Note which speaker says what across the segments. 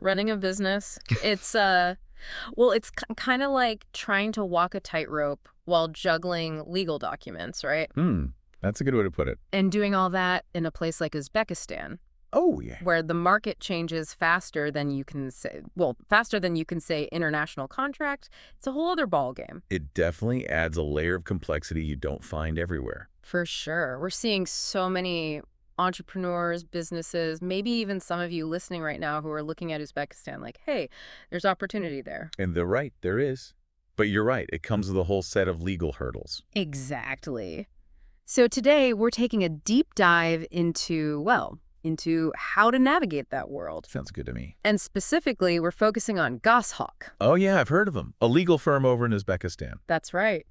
Speaker 1: running a business. It's kind of like trying to walk a tightrope while juggling legal documents, right?
Speaker 2: Hmm, that's a good way to put it.
Speaker 1: And doing all that in a place like Uzbekistan,
Speaker 2: Oh, yeah.
Speaker 1: where the market changes faster than you can say, well, faster than you can say international contract. It's a whole other ballgame.
Speaker 2: It definitely adds a layer of complexity you don't find everywhere.
Speaker 1: For sure. We're seeing so many entrepreneurs, businesses, maybe even some of you listening right now who are looking at Uzbekistan like, hey, there's opportunity there.
Speaker 2: And they're right, there is. But you're right, it comes with a whole set of legal hurdles.
Speaker 1: Exactly. So today we're taking a deep dive into how to navigate that world.
Speaker 2: Sounds good to me.
Speaker 1: And specifically, we're focusing on Goshawk.
Speaker 2: Oh, yeah, I've heard of them. A legal firm over in Uzbekistan.
Speaker 1: That's right.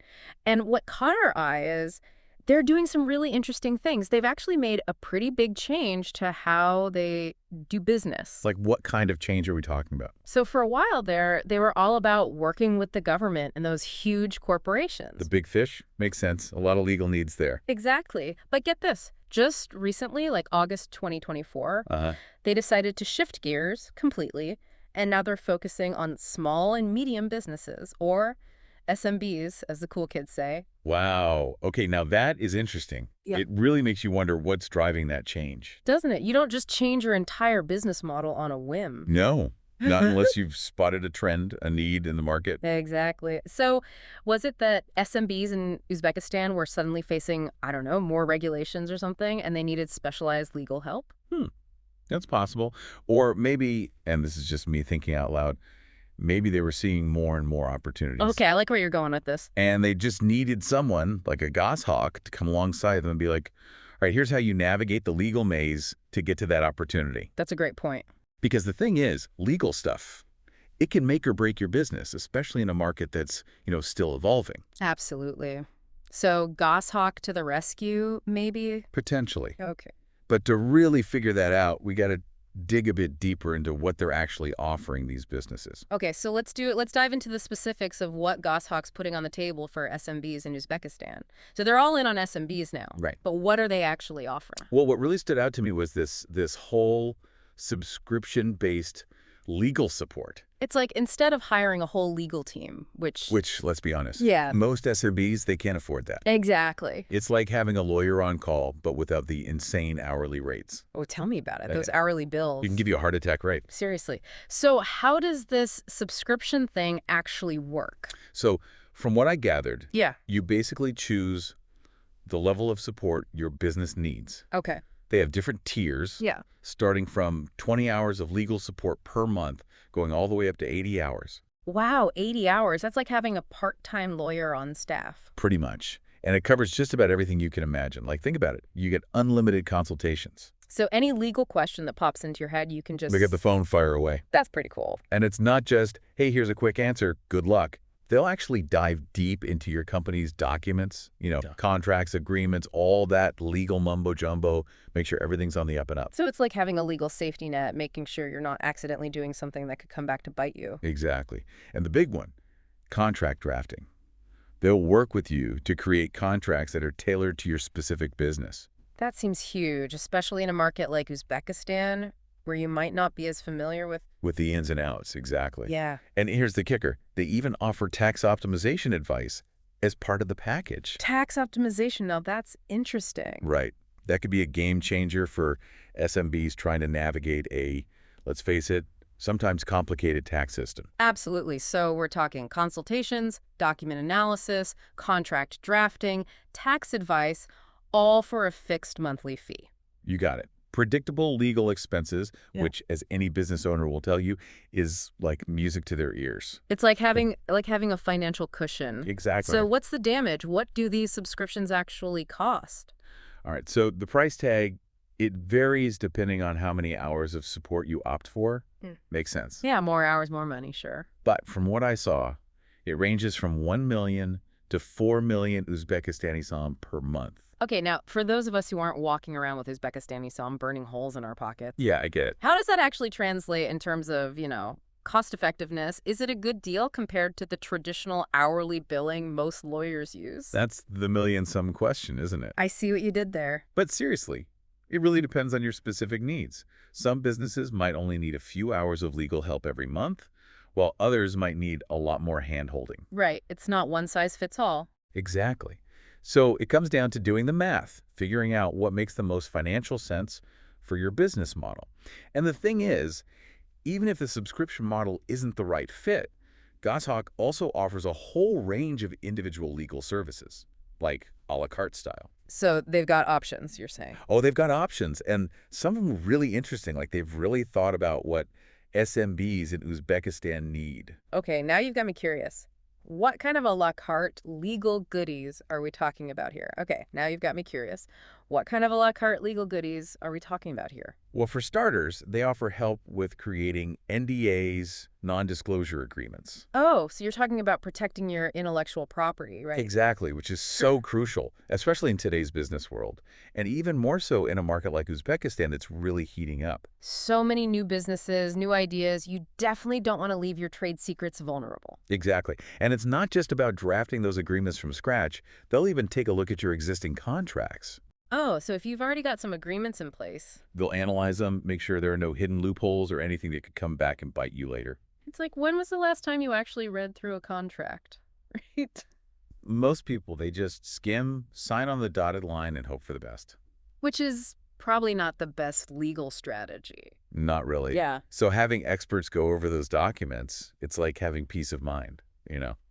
Speaker 1: And what caught our eye is they're doing some really interesting things. They've actually made a pretty big change to how they do business.
Speaker 2: Like, what kind of change are we talking about?
Speaker 1: So for a while there, they were all about working with the government and those huge corporations.
Speaker 2: The big fish? Makes sense. A lot of legal needs there.
Speaker 1: Exactly. But get this. Just recently, like August 2024,
Speaker 2: Uh-huh.
Speaker 1: they decided to shift gears completely, and now they're focusing on small and medium businesses, or SMBs, as the cool kids say.
Speaker 2: Wow. Okay, now that is interesting.
Speaker 1: Yeah.
Speaker 2: It really makes you wonder what's driving that change.
Speaker 1: Doesn't it? You don't just change your entire business model on a whim.
Speaker 2: No, not unless you've spotted a trend, a need in the market.
Speaker 1: Exactly. So was it that SMBs in Uzbekistan were suddenly facing, I don't know, more regulations or something, and they needed specialized legal help?
Speaker 2: That's possible. Or maybe, and this is just me thinking out loud, maybe they were seeing more and more opportunities.
Speaker 1: Okay, I like where you're going with this.
Speaker 2: And they just needed someone like a goshawk to come alongside them and be like, all right, here's how you navigate the legal maze to get to that opportunity.
Speaker 1: That's a great point.
Speaker 2: Because the thing is, legal stuff, it can make or break your business, especially in a market that's, still evolving.
Speaker 1: Absolutely. So Goshawk to the rescue, maybe?
Speaker 2: Potentially.
Speaker 1: Okay.
Speaker 2: But to really figure that out, we got to dig a bit deeper into what they're actually offering these businesses.
Speaker 1: Okay, so let's do it. Let's dive into the specifics of what Goshawk's putting on the table for SMBs in Uzbekistan. So they're all in on SMBs now.
Speaker 2: Right.
Speaker 1: But what are they actually offering?
Speaker 2: Well, what really stood out to me was this whole subscription-based legal support.
Speaker 1: It's like instead of hiring a whole legal team, which
Speaker 2: Let's be honest,
Speaker 1: Yeah.
Speaker 2: most SMBs, they can't afford that.
Speaker 1: Exactly.
Speaker 2: It's like having a lawyer on call, but without the insane hourly rates.
Speaker 1: Oh, tell me about it.
Speaker 2: Uh,
Speaker 1: Those hourly bills.
Speaker 2: You can give you a heart attack, right?
Speaker 1: Seriously. So how does this subscription thing actually work?
Speaker 2: So from what I gathered,
Speaker 1: Yeah.
Speaker 2: you basically choose the level of support your business needs.
Speaker 1: Okay.
Speaker 2: They have different tiers,
Speaker 1: Yeah.
Speaker 2: starting from 20 hours of legal support per month, going all the way up to 80 hours.
Speaker 1: Wow, 80 hours. That's like having a part-time lawyer on staff.
Speaker 2: Pretty much. And it covers just about everything you can imagine. Like, think about it. You get unlimited consultations.
Speaker 1: So any legal question that pops into your head, you can just...
Speaker 2: Pick up the phone, fire away.
Speaker 1: That's pretty cool.
Speaker 2: And it's not just, hey, here's a quick answer, good luck. They'll actually dive deep into your company's documents, contracts, agreements, all that legal mumbo-jumbo, make sure everything's on the up and up.
Speaker 1: So it's like having a legal safety net, making sure you're not accidentally doing something that could come back to bite you.
Speaker 2: Exactly. And the big one, contract drafting. They'll work with you to create contracts that are tailored to your specific business.
Speaker 1: That seems huge, especially in a market like Uzbekistan, where you might not be as familiar with...
Speaker 2: With the ins and outs, exactly.
Speaker 1: Yeah.
Speaker 2: And here's the kicker. They even offer tax optimization advice as part of the package.
Speaker 1: Tax optimization, now that's interesting.
Speaker 2: Right. That could be a game changer for SMBs trying to navigate a, let's face it, sometimes complicated tax system.
Speaker 1: Absolutely. So we're talking consultations, document analysis, contract drafting, tax advice, all for a fixed monthly fee.
Speaker 2: You got it. Predictable legal expenses,
Speaker 1: Yeah.
Speaker 2: which, as any business owner will tell you, is like music to their ears.
Speaker 1: It's like having a financial cushion.
Speaker 2: Exactly.
Speaker 1: So what's the damage? What do these subscriptions actually cost?
Speaker 2: All right, so the price tag, it varies depending on how many hours of support you opt for. Makes sense.
Speaker 1: Yeah, more hours, more money, sure.
Speaker 2: But from what I saw, it ranges from 1 million to 4 million Uzbekistani som per month.
Speaker 1: Okay, now, for those of us who aren't walking around with Uzbekistani som burning holes in our pockets,
Speaker 2: Yeah, I get it.
Speaker 1: how does that actually translate in terms of, cost effectiveness? Is it a good deal compared to the traditional hourly billing most lawyers use?
Speaker 2: That's the million-some question, isn't it?
Speaker 1: I see what you did there.
Speaker 2: But seriously, It really depends on your specific needs. Some businesses might only need a few hours of legal help every month, while others might need a lot more hand-holding.
Speaker 1: Right. It's not one size fits all.
Speaker 2: Exactly. So it comes down to doing the math, figuring out what makes the most financial sense for your business model. And the thing is, even if the subscription model isn't the right fit, Goshawk also offers a whole range of individual legal services, like a la carte style.
Speaker 1: So they've got options, you're saying.
Speaker 2: Oh, they've got options, and some of them really interesting, like they've really thought about what SMBs in Uzbekistan need.
Speaker 1: Okay, now you've got me curious. What kind of a la carte legal goodies are we talking about here? Okay, now you've got me curious. What kind of a la carte legal goodies are we talking about here?
Speaker 2: Well, for starters, they offer help with creating NDAs, non-disclosure agreements.
Speaker 1: Oh, so you're talking about protecting your intellectual property, right?
Speaker 2: Exactly, which is so crucial, especially in today's business world, and even more so in a market like Uzbekistan that's really heating up.
Speaker 1: So many new businesses, new ideas. You definitely don't want to leave your trade secrets vulnerable.
Speaker 2: Exactly. And it's not just about drafting those agreements from scratch. They'll even take a look at your existing contracts.
Speaker 1: Oh, so if you've already got some agreements in place,
Speaker 2: They'll analyze them, make sure there are no hidden loopholes or anything that could come back and bite you later.
Speaker 1: it's like, when was the last time you actually read through a contract? Right?
Speaker 2: Most people, they just skim, sign on the dotted line, and hope for the best.
Speaker 1: Which is probably not the best legal strategy.
Speaker 2: Not really.
Speaker 1: Yeah,
Speaker 2: So having experts go over those documents, it's like having peace of mind.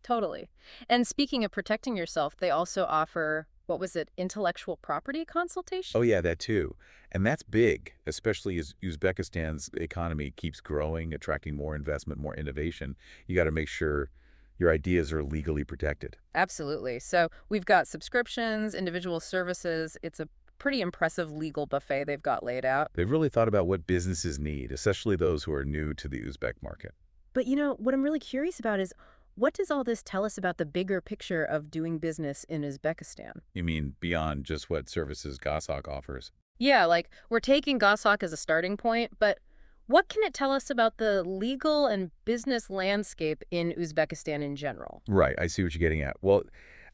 Speaker 1: totally. And speaking of protecting yourself, they also offer, what was it, intellectual property consultation?
Speaker 2: Oh, yeah, that too. And that's big, especially as Uzbekistan's economy keeps growing, attracting more investment, more innovation. You got to make sure your ideas are legally protected.
Speaker 1: Absolutely. So we've got subscriptions, individual services. It's a pretty impressive legal buffet they've got laid out.
Speaker 2: They've really thought about what businesses need, especially those who are new to the Uzbek market.
Speaker 1: But what I'm really curious about is, what does all this tell us about the bigger picture of doing business in Uzbekistan?
Speaker 2: You mean beyond just what services Goshawk offers?
Speaker 1: Yeah, like we're taking Goshawk as a starting point, but what can it tell us about the legal and business landscape in Uzbekistan in general?
Speaker 2: Right, I see what you're getting at. Well,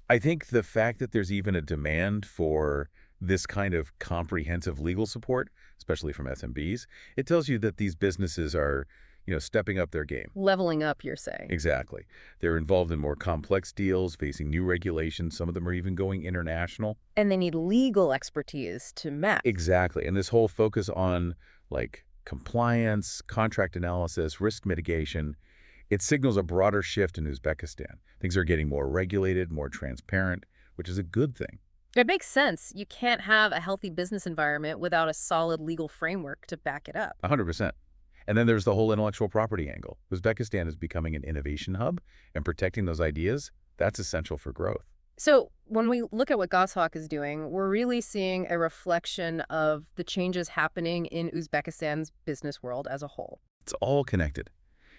Speaker 2: I think the fact that there's even a demand for this kind of comprehensive legal support, especially from SMBs, it tells you that these businesses are, stepping up their game.
Speaker 1: Leveling up, you're saying.
Speaker 2: Exactly. They're involved in more complex deals, facing new regulations. Some of them are even going international.
Speaker 1: And they need legal expertise to match.
Speaker 2: Exactly. And this whole focus on, like, compliance, contract analysis, risk mitigation, it signals a broader shift in Uzbekistan. Things are getting more regulated, more transparent, which is a good thing.
Speaker 1: It makes sense. You can't have a healthy business environment without a solid legal framework to back it up.
Speaker 2: 100%. And then there's the whole intellectual property angle. Uzbekistan is becoming an innovation hub, and protecting those ideas, that's essential for growth.
Speaker 1: So when we look at what Goshawk is doing, we're really seeing a reflection of the changes happening in Uzbekistan's business world as a whole.
Speaker 2: It's all connected.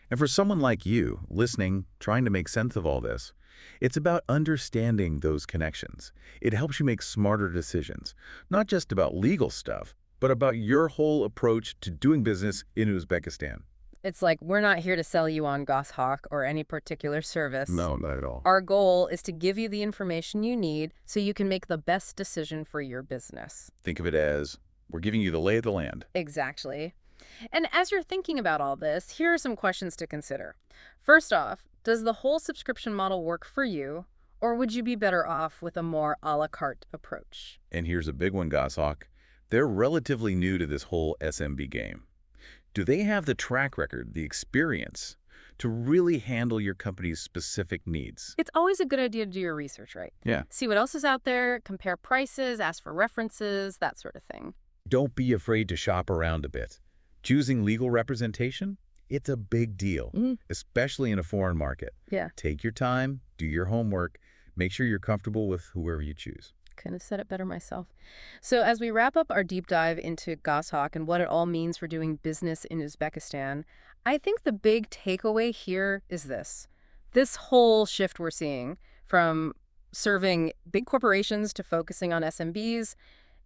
Speaker 2: And for someone like you, listening, trying to make sense of all this, it's about understanding those connections. It helps you make smarter decisions, not just about legal stuff, but about your whole approach to doing business in Uzbekistan.
Speaker 1: It's like, we're not here to sell you on Goshawk or any particular service.
Speaker 2: No, not at all.
Speaker 1: Our goal is to give you the information you need so you can make the best decision for your business.
Speaker 2: Think of it as, we're giving you the lay of the land.
Speaker 1: Exactly. And as you're thinking about all this, here are some questions to consider. First off, does the whole subscription model work for you, or would you be better off with a more a la carte approach?
Speaker 2: And here's a big one, Goshawk. They're relatively new to this whole SMB game. Do they have the track record, the experience, to really handle your company's specific needs?
Speaker 1: It's always a good idea to do your research, right?
Speaker 2: Yeah.
Speaker 1: See what else is out there, compare prices, ask for references, that sort of thing.
Speaker 2: Don't be afraid to shop around a bit. Choosing legal representation? It's a big deal, especially in a foreign market.
Speaker 1: Yeah.
Speaker 2: Take your time, do your homework, make sure you're comfortable with whoever you choose.
Speaker 1: Couldn't have said it better myself. So as we wrap up our deep dive into Goshawk and what it all means for doing business in Uzbekistan, I think the big takeaway here is this. This whole shift we're seeing from serving big corporations to focusing on SMBs,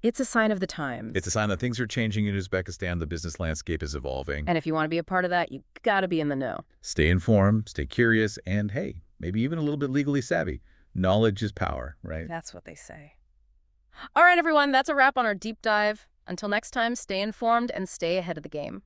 Speaker 1: it's a sign of the times.
Speaker 2: It's a sign that things are changing in Uzbekistan. The business landscape is evolving.
Speaker 1: And if you want to be a part of that, you got to be in the know.
Speaker 2: Stay informed, stay curious, and hey, maybe even a little bit legally savvy. Knowledge is power, right?
Speaker 1: That's what they say. All right, everyone, that's a wrap on our deep dive. Until next time, stay informed and stay ahead of the game.